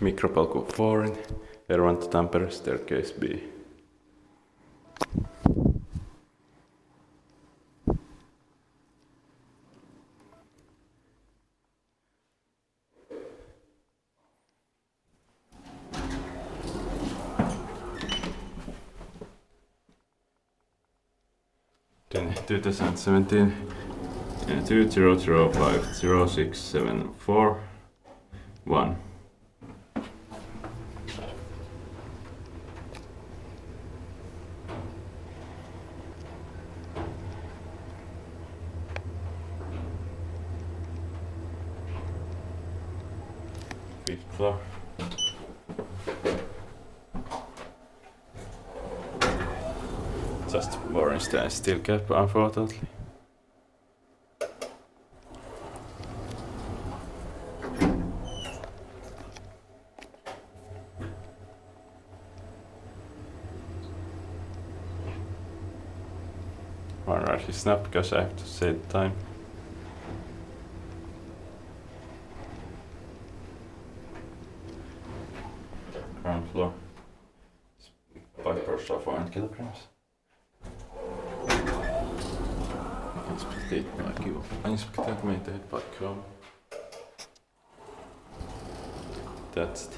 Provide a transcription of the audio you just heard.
Mikropolku 4 in Hervanta, Tampere, staircase B. Then 2017 20050674 fifth floor. Just boring steel cap, unfortunately. Alright, it's not because I have to say the time. Ground floor. Piper sofa and kilograms. Inspekteert meter paikkaa. That's it.